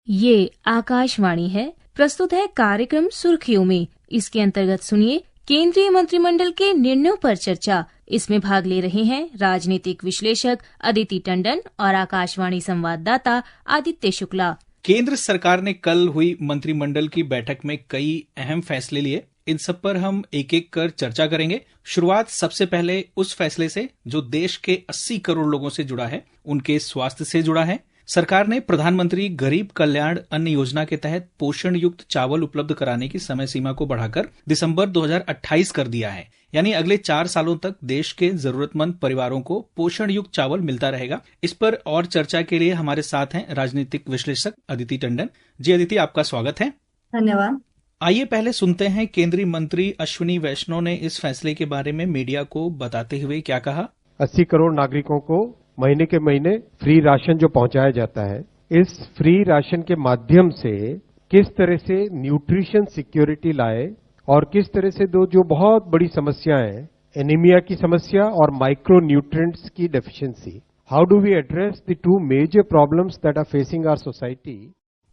ये आकाशवाणी है। प्रस्तुत है कार्यक्रम सुर्खियों में। इसके अंतर्गत सुनिए केंद्रीय मंत्रिमंडल के निर्णयों पर चर्चा। इसमें भाग ले रहे हैं राजनीतिक विश्लेषक अदिति टंडन और आकाशवाणी संवाददाता आदित्य शुक्ला। केंद्र सरकार ने कल हुई मंत्रिमंडल की बैठक में कई अहम फैसले लिए। इन सब पर हम एक एक कर चर्चा करेंगे। शुरुआत सबसे पहले उस फैसले से जो देश के 80 करोड़ लोगों से जुड़ा है, उनके स्वास्थ्य से जुड़ा है। सरकार ने प्रधानमंत्री गरीब कल्याण अन्न योजना के तहत पोषण युक्त चावल उपलब्ध कराने की समय सीमा को बढ़ाकर दिसंबर 2028 कर दिया है। यानी अगले 4 सालों तक देश के जरूरतमंद परिवारों को पोषण युक्त चावल मिलता रहेगा। इस पर और चर्चा के लिए हमारे साथ हैं राजनीतिक विश्लेषक अदिति टंडन जी। अदिति, आपका स्वागत है। धन्यवाद। आइए पहले सुनते हैं केंद्रीय मंत्री अश्विनी वैष्णव ने इस फैसले के बारे में मीडिया को बताते हुए क्या कहा। 80 करोड़ नागरिकों को महीने के महीने फ्री राशन जो पहुंचाया जाता है, इस फ्री राशन के माध्यम से किस तरह से न्यूट्रिशन सिक्योरिटी लाए और किस तरह से दो जो बहुत बड़ी समस्याएं हैं, एनीमिया की समस्या और माइक्रो न्यूट्रिएंट्स की deficiency, how do we address the two major problems that are facing our society.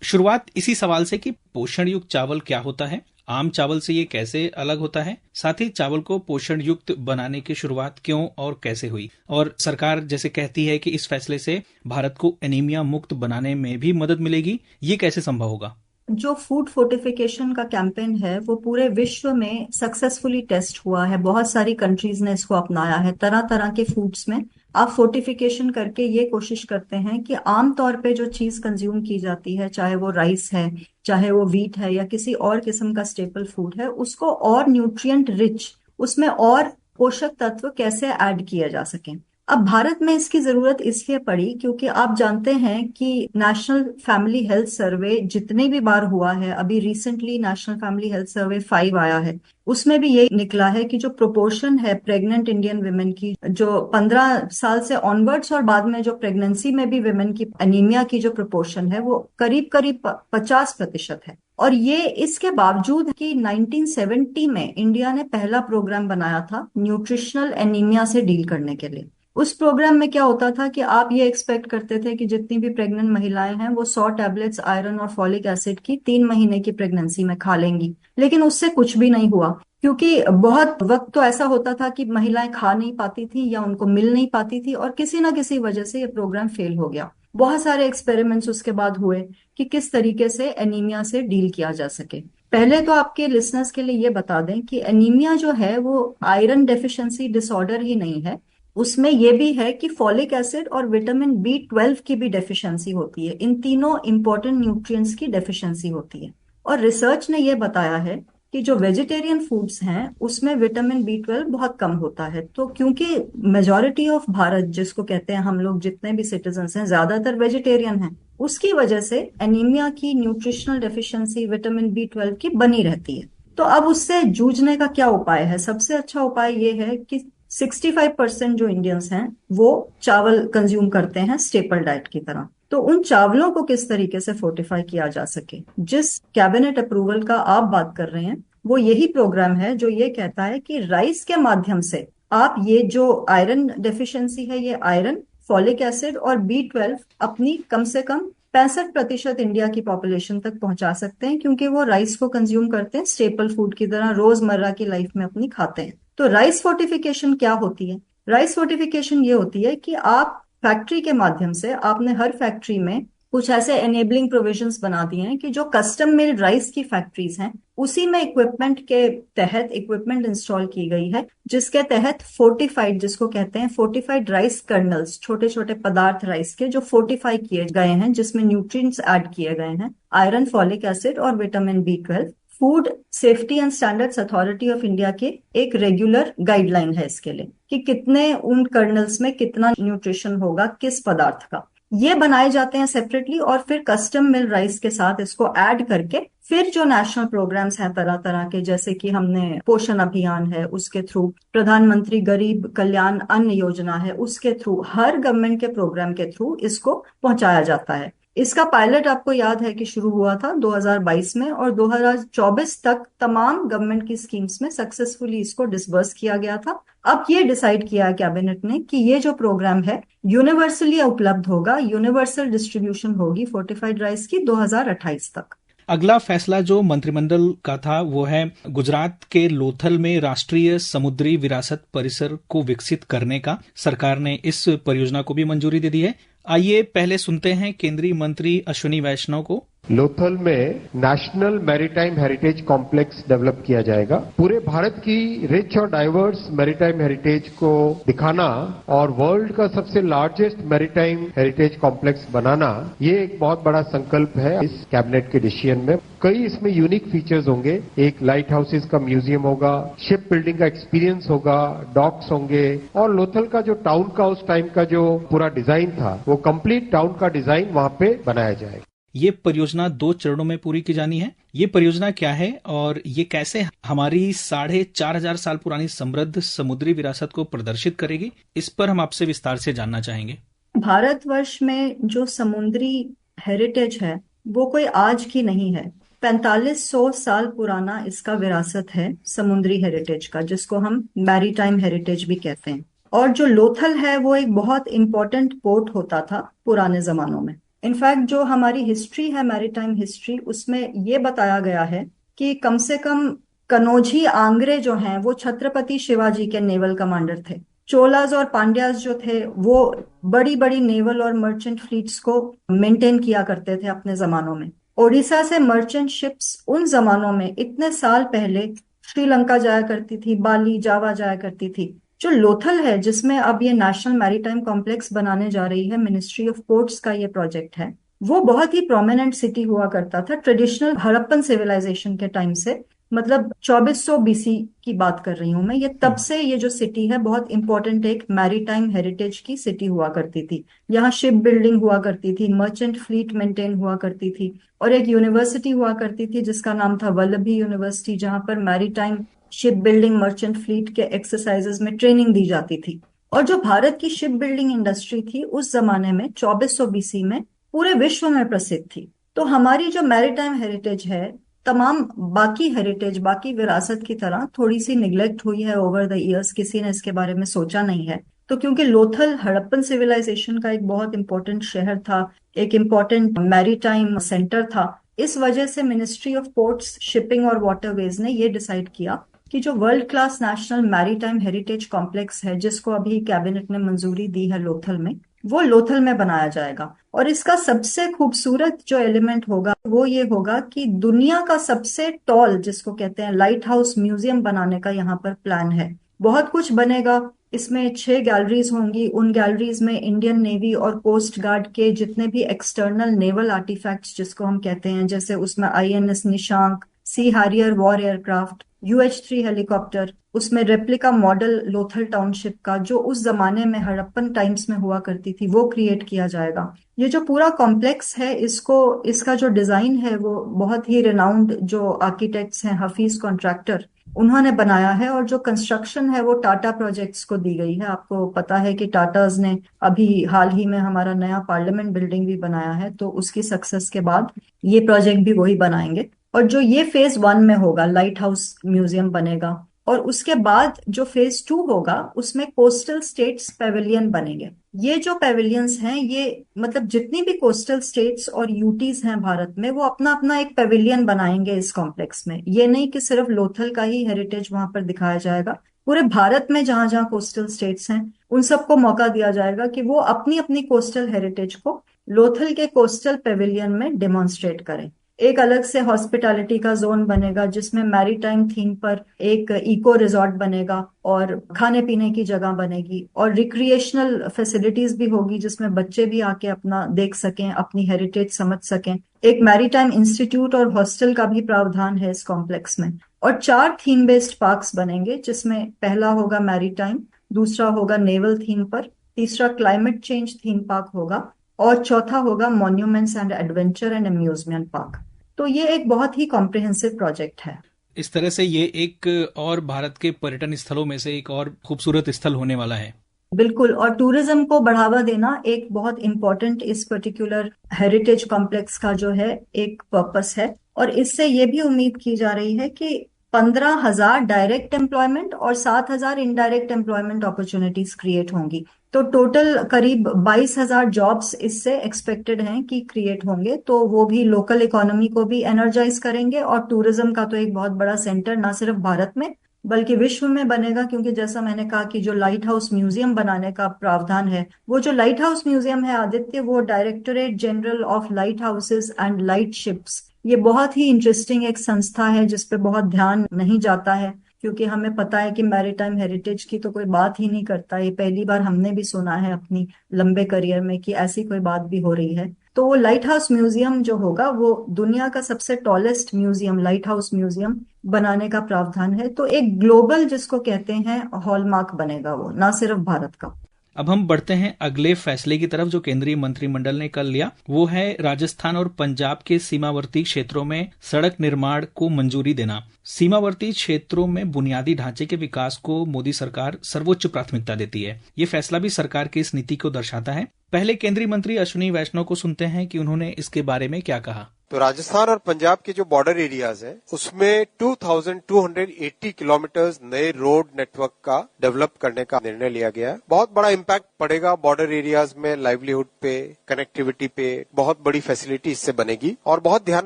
शुरुआत इसी सवाल से कि पोषण युक्त चावल क्या होता है, आम चावल से ये कैसे अलग होता है, साथ ही चावल को पोषण युक्त बनाने की शुरुआत क्यों और कैसे हुई, और सरकार जैसे कहती है कि इस फैसले से भारत को एनीमिया मुक्त बनाने में भी मदद मिलेगी, ये कैसे संभव होगा। जो फूड फोर्टिफिकेशन का कैंपेन है वो पूरे विश्व में सक्सेसफुली टेस्ट हुआ है। बहुत सारी कंट्रीज ने इसको अपनाया है। तरह तरह के फूड्स में आप फोर्टिफिकेशन करके ये कोशिश करते हैं कि आमतौर पे जो चीज कंज्यूम की जाती है, चाहे वो राइस है, चाहे वो व्हीट है या किसी और किस्म का स्टेपल फूड है, उसको और न्यूट्रिएंट रिच, उसमें और पोषक तत्व कैसे ऐड किए जा सकें। अब भारत में इसकी जरूरत इसलिए पड़ी क्योंकि आप जानते हैं कि नेशनल फैमिली हेल्थ सर्वे जितने भी बार हुआ है, अभी recently national family health survey 5 आया है, उसमें भी यही निकला है कि जो प्रोपोर्शन है प्रेग्नेंट इंडियन विमेन की, जो 15 साल से ऑनवर्ड्स और बाद में जो प्रेगनेंसी में भी विमेन की एनीमिया की जो प्रोपोर्शन है वो करीब करीब 50% है। और ये इसके बावजूद कि 1970 में इंडिया ने पहला प्रोग्राम बनाया था न्यूट्रिशनल एनीमिया से डील करने के लिए। उस प्रोग्राम में क्या होता था कि आप ये एक्सपेक्ट करते थे कि जितनी भी प्रेग्नेंट महिलाएं हैं वो 100 टैबलेट्स आयरन और फॉलिक एसिड की 3 महीने की प्रेगनेंसी में खा लेंगी, लेकिन उससे कुछ भी नहीं हुआ। क्योंकि बहुत वक्त तो ऐसा होता था कि महिलाएं खा नहीं पाती थी या उनको मिल नहीं पाती थी और किसी ना किसी वजह से ये प्रोग्राम फेल हो गया। बहुत सारे एक्सपेरिमेंट्स उसके बाद हुए कि किस तरीके से एनीमिया से डील किया जा सके। पहले तो आपके लिसनर्स के लिए ये बता दें कि एनीमिया जो है वो आयरन डेफिशिएंसी डिसऑर्डर ही नहीं है, उसमें यह भी है कि फॉलिक एसिड और विटामिन B12 की भी डेफिशिएंसी होती है। इन तीनों इंपॉर्टेंट न्यूट्रिएंट्स की डेफिशिएंसी होती है। और रिसर्च ने यह बताया है कि जो वेजिटेरियन फूड्स हैं उसमें विटामिन B12 बहुत कम होता है। तो क्योंकि मेजॉरिटी ऑफ भारत जिसको कहते हैं हम लोग, जितने भी सिटीजन्स हैं ज्यादातर वेजिटेरियन हैं, उसकी वजह से एनीमिया की न्यूट्रिशनल डेफिशिएंसी विटामिन B12 की बनी रहती है। तो अब उससे जूझने का क्या उपाय है। सबसे अच्छा उपाय ये है कि 65% जो इंडियंस हैं वो चावल कंज्यूम करते हैं स्टेपल डाइट की तरह। तो उन चावलों को किस तरीके से फोर्टिफाई किया जा सके, जिस कैबिनेट अप्रूवल का आप बात कर रहे हैं वो यही प्रोग्राम है जो ये कहता है कि राइस के माध्यम से आप ये जो आयरन डेफिशिएंसी है, ये आयरन, फॉलिक एसिड और B12 अपनी कम से कम 65% इंडिया की पॉपुलेशन तक पहुंचा सकते हैं, क्योंकि वो राइस को कंज्यूम करते हैं स्टेपल फूड की तरह, रोजमर्रा की लाइफ में अपनी खाते हैं। तो राइस फोर्टिफिकेशन क्या होती है। राइस फोर्टिफिकेशन ये होती है कि आप फैक्ट्री के माध्यम से, आपने हर फैक्ट्री में कुछ ऐसे एनेबलिंग प्रोविजंस बना दिए हैं कि जो कस्टम मेड राइस की फैक्ट्रीज हैं उसी में इक्विपमेंट के तहत इक्विपमेंट इंस्टॉल की गई है, जिसके तहत फोर्टिफाइड, जिसको कहते हैं फोर्टिफाइड राइस कर्नल्स, छोटे छोटे पदार्थ राइस के जो फोर्टिफाई किए गए हैं, जिसमें न्यूट्रिएंट्स ऐड किए गए हैं, आयरन, फॉलिक एसिड और vitamin B12। Food safety and standards authority of India के एक रेगुलर गाइडलाइन है इसके लिए कि कितने उन कर्नल्स में कितना न्यूट्रिशन होगा किस पदार्थ का। ये बनाए जाते हैं सेपरेटली और फिर कस्टम मिल राइस के साथ इसको ऐड करके फिर जो नेशनल प्रोग्राम्स हैं तरह तरह के, जैसे कि हमने पोषण अभियान है उसके थ्रू, प्रधानमंत्री गरीब कल्याण अन्न योजना है उसके थ्रू, हर गवर्नमेंट के प्रोग्राम के थ्रू इसको पहुंचाया जाता है। इसका पायलट आपको याद है कि शुरू हुआ था 2022 में, और 2024 तक तमाम गवर्नमेंट की स्कीम्स में सक्सेसफुली इसको डिसबर्स किया गया था। अब ये डिसाइड किया है कैबिनेट ने कि ये जो प्रोग्राम है यूनिवर्सली उपलब्ध होगा, यूनिवर्सल डिस्ट्रीब्यूशन होगी फोर्टिफाइड राइस की 2028 तक। अगला फैसला जो मंत्रिमंडल का था वो है गुजरात के लोथल में राष्ट्रीय समुद्री विरासत परिसर को विकसित करने का। सरकार ने इस परियोजना को भी मंजूरी दे दी है। आइए पहले सुनते हैं केंद्रीय मंत्री अश्विनी वैष्णव को। लोथल में national maritime heritage complex develop किया जाएगा। पूरे भारत की रिच और डाइवर्स मैरीटाइम हेरिटेज को दिखाना और वर्ल्ड का सबसे लार्जेस्ट मैरीटाइम हेरिटेज कॉम्प्लेक्स बनाना, ये एक बहुत बड़ा संकल्प है इस कैबिनेट के डिसीजन में। कई इसमें यूनिक फीचर्स होंगे। एक लाइट हाउसेज का म्यूजियम होगा, शिप बिल्डिंग का एक्सपीरियंस होगा, डॉक्स होंगे, और लोथल का जो टाउन का उस टाइम का जो पूरा डिजाइन था वो कंप्लीट टाउन का डिजाइन वहां पे बनाया जाएगा। ये परियोजना 2 चरणों में पूरी की जानी है। ये परियोजना क्या है और ये कैसे हमारी 4,500 साल पुरानी समृद्ध समुद्री विरासत को प्रदर्शित करेगी, इस पर हम आपसे विस्तार से जानना चाहेंगे। भारतवर्ष में जो समुद्री हेरिटेज है वो कोई आज की नहीं है। 4500 साल पुराना इसका विरासत है समुद्री हेरिटेज का, जिसको हम मैरीटाइम हेरिटेज भी कहते हैं। और जो लोथल है वो एक बहुत इंपॉर्टेंट पोर्ट होता था पुराने जमानों में। इनफैक्ट जो हमारी हिस्ट्री है, मैरीटाइम हिस्ट्री, उसमें ये बताया गया है कि कम से कम कनौजी आंग्रे जो हैं वो छत्रपति शिवाजी के नेवल कमांडर थे। चोलाज और पांड्याज जो थे वो बड़ी बड़ी नेवल और मर्चेंट फ्लीट्स को मेंटेन किया करते थे अपने जमानों में। ओडिशा से मर्चेंट शिप्स उन जमानों में इतने साल पहले श्रीलंका जाया करती थी, बाली, जावा जाया करती थी। जो लोथल है, जिसमें अब ये नेशनल मैरीटाइम कॉम्प्लेक्स बनाने जा रही है, मिनिस्ट्री ऑफ पोर्ट्स का ये प्रोजेक्ट है, वो बहुत ही प्रोमिनेंट सिटी हुआ करता था ट्रेडिशनल हड़प्पन सिविलाइजेशन के टाइम से। मतलब 2400 बीसी की बात कर रही हूं मैं। ये तब से ये जो सिटी है बहुत इंपॉर्टेंट एक मैरीटाइम हेरिटेज की सिटी हुआ करती थी। यहाँ शिप बिल्डिंग हुआ करती थी, मर्चेंट फ्लीट मेंटेन हुआ करती थी, और एक यूनिवर्सिटी हुआ करती थी जिसका नाम था वल्लभी यूनिवर्सिटी, जहां पर maritime ship building merchant fleet के एक्सरसाइजेस में ट्रेनिंग दी जाती थी। और जो भारत की शिप बिल्डिंग इंडस्ट्री थी उस जमाने में 2400 बीसी में पूरे विश्व में प्रसिद्ध थी। तो हमारी जो मैरीटाइम हेरिटेज है, तमाम बाकी हेरिटेज, बाकी विरासत की तरह थोड़ी सी निग्लेक्ट हुई है ओवर द ईयर्स। किसी ने इसके बारे में सोचा नहीं है। तो क्योंकि लोथल हड़प्पन सिविलाइजेशन का एक बहुत इंपॉर्टेंट शहर था, एक इंपॉर्टेंट मैरीटाइम सेंटर था, इस वजह से मिनिस्ट्री ऑफ पोर्ट्स, शिपिंग और वाटरवेज ने ये डिसाइड किया कि जो world class national maritime heritage complex है, जिसको अभी कैबिनेट ने मंजूरी दी है लोथल में, वो लोथल में बनाया जाएगा। और इसका सबसे खूबसूरत जो एलिमेंट होगा वो ये होगा कि दुनिया का सबसे टॉल, जिसको कहते हैं लाइट हाउस म्यूजियम, बनाने का यहाँ पर प्लान है। बहुत कुछ बनेगा इसमें। 6 गैलरीज होंगी। उन गैलरीज में इंडियन नेवी और कोस्ट गार्ड के जितने भी एक्सटर्नल नेवल आर्टिफैक्ट्स जिसको हम कहते हैं, जैसे उसमें INS Nishank, sea Harrier war aircraft, UH-3 helicopter, उसमें रेप्लिका मॉडल लोथल टाउनशिप का जो उस जमाने में हड़प्पन टाइम्स में हुआ करती थी, वो क्रिएट किया जाएगा। ये जो पूरा कॉम्प्लेक्स है, इसका जो डिजाइन है वो बहुत ही रिनाउंड जो आर्किटेक्ट्स हैं, हफीज कॉन्ट्रैक्टर, उन्होंने बनाया है। और जो कंस्ट्रक्शन है वो टाटा प्रोजेक्ट्स को दी गई है। आपको पता है कि टाटाज ने अभी हाल ही में हमारा नया पार्लियामेंट बिल्डिंग भी बनाया है, तो उसकी सक्सेस के बाद ये प्रोजेक्ट भी वही बनाएंगे। और जो ये फेज 1 में होगा, लाइट हाउस म्यूजियम बनेगा, और उसके बाद जो फेज 2 होगा उसमें कोस्टल स्टेट्स पेविलियन बनेंगे। ये जो पेविलियंस हैं, ये मतलब जितनी भी कोस्टल स्टेट्स और यूटीज हैं भारत में, वो अपना अपना एक पेविलियन बनाएंगे इस कॉम्प्लेक्स में। ये नहीं कि सिर्फ लोथल का ही हेरिटेज वहां पर दिखाया जाएगा। पूरे भारत में जहां जहां कोस्टल स्टेट्स हैं उन सबको मौका दिया जाएगा कि वो अपनी अपनी कोस्टल हेरिटेज को लोथल के कोस्टल पेविलियन में डेमोन्स्ट्रेट करें। एक अलग से हॉस्पिटैलिटी का जोन बनेगा जिसमें मैरीटाइम थीम पर एक इको रिजॉर्ट बनेगा और खाने पीने की जगह बनेगी, और रिक्रिएशनल फैसिलिटीज भी होगी जिसमें बच्चे भी आके अपना देख सकें, अपनी हेरिटेज समझ सकें। एक मैरीटाइम इंस्टीट्यूट और हॉस्टल का भी प्रावधान है इस कॉम्प्लेक्स में। और 4 थीम बेस्ड पार्क्स बनेंगे, जिसमें पहला होगा मैरीटाइम, दूसरा होगा नेवल थीम पर, तीसरा क्लाइमेट चेंज थीम पार्क होगा, और चौथा होगा monuments and adventure and amusement park. तो ये एक बहुत ही कॉम्प्रिहेंसिव प्रोजेक्ट है। इस तरह से ये एक और भारत के पर्यटन स्थलों में से एक और खूबसूरत स्थल होने वाला है। बिल्कुल, और टूरिज्म को बढ़ावा देना एक बहुत इम्पोर्टेंट इस पर्टिकुलर हेरिटेज कॉम्प्लेक्स का जो है एक पर्पस है। और इससे ये भी उम्मीद की जा रही है कि 15,000 डायरेक्ट एम्प्लॉयमेंट और 7,000 इनडायरेक्ट एम्प्लॉयमेंट अपॉर्चुनिटीज क्रिएट होंगी। तो टोटल करीब 22,000 जॉब्स इससे एक्सपेक्टेड हैं कि क्रिएट होंगे। तो वो भी लोकल इकोनॉमी को भी एनर्जाइज करेंगे और टूरिज्म का तो एक बहुत बड़ा सेंटर ना सिर्फ भारत में बल्कि विश्व में बनेगा। क्योंकि जैसा मैंने कहा कि जो लाइट हाउस म्यूजियम बनाने का प्रावधान है, वो जो लाइट हाउस म्यूजियम है आदित्य, वो directorate general of light houses and light ships, ये बहुत ही इंटरेस्टिंग एक संस्था है जिसपे बहुत ध्यान नहीं जाता है। क्योंकि हमें पता है कि मैरीटाइम हेरिटेज की तो कोई बात ही नहीं करता। ये पहली बार हमने भी सुना है अपनी लंबे करियर में कि ऐसी कोई बात भी हो रही है। तो वो लाइट हाउस म्यूजियम जो होगा वो दुनिया का सबसे tallest museum, light house museum बनाने का प्रावधान है। तो एक ग्लोबल जिसको कहते हैं हॉलमार्क बनेगा वो, ना सिर्फ भारत का। अब हम बढ़ते हैं अगले फैसले की तरफ जो केंद्रीय मंत्रिमंडल ने कल लिया। वो है राजस्थान और पंजाब के सीमावर्ती क्षेत्रों में सड़क निर्माण को मंजूरी देना। सीमावर्ती क्षेत्रों में बुनियादी ढांचे के विकास को मोदी सरकार सर्वोच्च प्राथमिकता देती है। ये फैसला भी सरकार की इस नीति को दर्शाता है। पहले केंद्रीय मंत्री अश्विनी वैष्णव को सुनते हैं कि उन्होंने इसके बारे में क्या कहा। तो राजस्थान और पंजाब के जो बॉर्डर एरियाज हैं उसमें 2280 किलोमीटर नए रोड नेटवर्क का डेवलप करने का निर्णय लिया गया है। बहुत बड़ा इम्पैक्ट पड़ेगा बॉर्डर एरियाज में, लाइवलीहुड पे, कनेक्टिविटी पे बहुत बड़ी फैसिलिटी इससे बनेगी। और बहुत ध्यान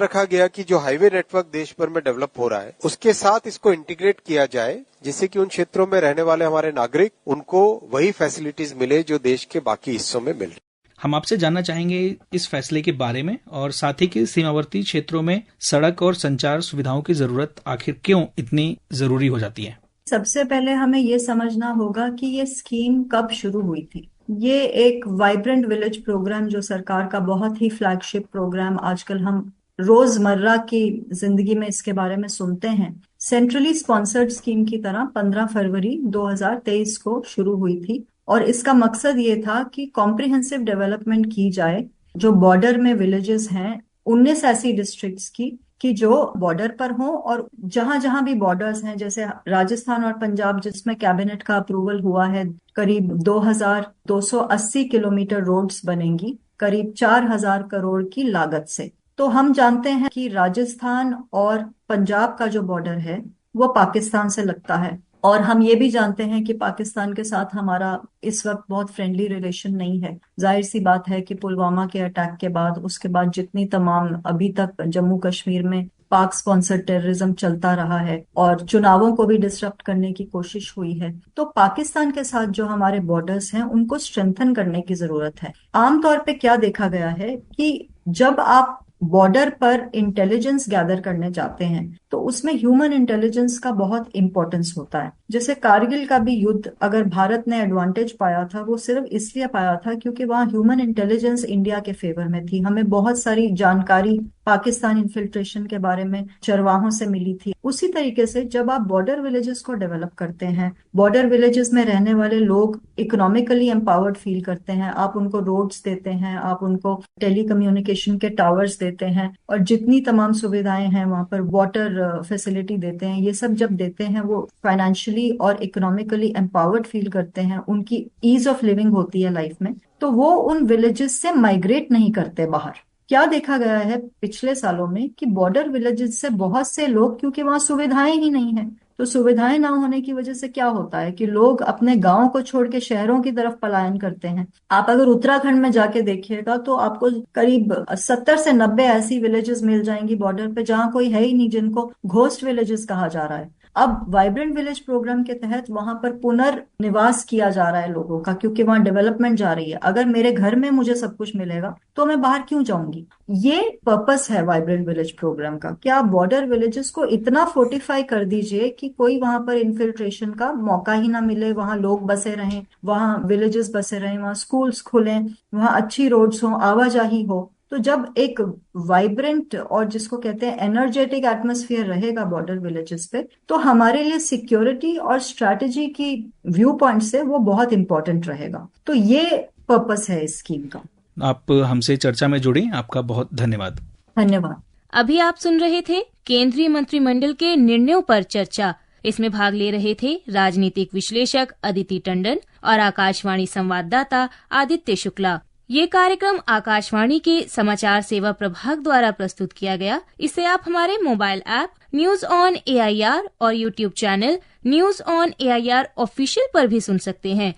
रखा गया कि जो हाईवे नेटवर्क देश भर में डेवलप हो रहा है उसके साथ इसको इंटीग्रेट किया जाए, जिससे कि उन क्षेत्रों में रहने वाले हमारे नागरिक उनको वही फैसिलिटीज मिले जो देश के बाकी हिस्सों में मिल। हम आपसे जानना चाहेंगे इस फैसले के बारे में और साथ ही कि सीमावर्ती क्षेत्रों में सड़क और संचार सुविधाओं की जरूरत आखिर क्यों इतनी जरूरी हो जाती है। सबसे पहले हमें ये समझना होगा कि ये स्कीम कब शुरू हुई थी। ये एक वाइब्रेंट विलेज प्रोग्राम जो सरकार का बहुत ही फ्लैगशिप प्रोग्राम, आजकल हम रोजमर्रा की जिंदगी में इसके बारे में सुनते हैं, सेंट्रली स्पॉन्सर्ड स्कीम की तरह 15 फरवरी 2023 को शुरू हुई थी। और इसका मकसद ये था कि कॉम्प्रिहेंसिव डेवलपमेंट की जाए जो बॉर्डर में विलेजेस हैं, 19 ऐसी डिस्ट्रिक्ट्स की कि जो बॉर्डर पर हों। और जहां जहां भी बॉर्डर्स हैं, जैसे राजस्थान और पंजाब जिसमें कैबिनेट का अप्रूवल हुआ है, करीब 2280 किलोमीटर रोड्स बनेंगी करीब 4,000 करोड़ की लागत से। तो हम जानते हैं कि राजस्थान और पंजाब का जो बॉर्डर है वो पाकिस्तान से लगता है। और हम ये भी जानते हैं कि पाकिस्तान के साथ हमारा इस वक्त बहुत फ्रेंडली रिलेशन नहीं है। जाहिर सी बात है कि पुलवामा के अटैक के बाद, उसके बाद जितनी तमाम अभी तक जम्मू कश्मीर में पाक स्पॉन्सर्ड टेररिज्म चलता रहा है और चुनावों को भी डिसरप्ट करने की कोशिश हुई है, तो पाकिस्तान के साथ जो हमारे बॉर्डर्स हैं उनको स्ट्रेंथन करने की जरूरत है। आमतौर पे क्या देखा गया है कि जब आप बॉर्डर पर इंटेलिजेंस गैदर करने जाते हैं तो उसमें ह्यूमन इंटेलिजेंस का बहुत इंपॉर्टेंस होता है। जैसे कारगिल का भी युद्ध अगर भारत ने एडवांटेज पाया था, वो सिर्फ इसलिए पाया था क्योंकि वहां ह्यूमन इंटेलिजेंस इंडिया के फेवर में थी। हमें बहुत सारी जानकारी पाकिस्तान इन्फिल्ट्रेशन के बारे में चरवाहों से मिली थी। उसी तरीके से जब आप बॉर्डर विलेजेस को डेवलप करते हैं, बॉर्डर विलेजेस में रहने वाले लोग इकोनॉमिकली एम्पावर्ड फील करते हैं, आप उनको रोड्स देते हैं, आप उनको टेलीकम्युनिकेशन के टावर्स देते हैं और जितनी तमाम सुविधाएं हैं वहां पर वाटर फैसिलिटी देते हैं, ये सब जब देते हैं वो फाइनेंशियली और इकोनॉमिकली एम्पावर्ड फील करते हैं, उनकी ईज ऑफ लिविंग होती है लाइफ में, तो वो उन विलेजेस से माइग्रेट नहीं करते बाहर। क्या देखा गया है पिछले सालों में कि बॉर्डर विलेजेस से बहुत से लोग, क्योंकि वहां सुविधाएं ही नहीं है, तो सुविधाएं ना होने की वजह से क्या होता है कि लोग अपने गांव को छोड़ के शहरों की तरफ पलायन करते हैं। आप अगर उत्तराखंड में जाके देखिएगा तो आपको करीब 70 से 90 ऐसी विलेजेस मिल जाएंगी बॉर्डर पे जहां कोई है ही नहीं, जिनको घोस्ट विलेजेस कहा जा रहा है। अब वाइब्रेंट विलेज प्रोग्राम के तहत वहां पर पुनर्निवास किया जा रहा है लोगों का, क्योंकि वहां डेवलपमेंट जा रही है। अगर मेरे घर में मुझे सब कुछ मिलेगा तो मैं बाहर क्यों जाऊंगी। ये पर्पस है वाइब्रेंट विलेज प्रोग्राम का कि आप बॉर्डर विलेजेस को इतना फोर्टिफाई कर दीजिए कि कोई वहां पर इन्फिल्ट्रेशन का मौका ही ना मिले, वहां लोग बसे रहें, वहां विलेजेस बसे रहें, वहां स्कूल्स खुलें, वहां अच्छी रोड्स हो, आवाजाही हो। तो जब एक वाइब्रेंट और जिसको कहते हैं एनर्जेटिक एटमॉस्फेयर रहेगा बॉर्डर विलेजेस पे, तो हमारे लिए सिक्योरिटी और स्ट्रैटेजी की व्यू पॉइंट से वो बहुत इंपॉर्टेंट रहेगा। तो ये पर्पस है इस स्कीम का। आप हमसे चर्चा में जुड़ी, आपका बहुत धन्यवाद। धन्यवाद। अभी आप सुन रहे थे केंद्रीय मंत्रिमंडल के निर्णयों पर चर्चा। इसमें भाग ले रहे थे राजनीतिक विश्लेषक अदिति टंडन और आकाशवाणी संवाददाता आदित्य शुक्ला। ये कार्यक्रम आकाशवाणी के समाचार सेवा प्रभाग द्वारा प्रस्तुत किया गया। इसे आप हमारे mobile app news on AIR और YouTube channel news on AIR official पर भी सुन सकते हैं।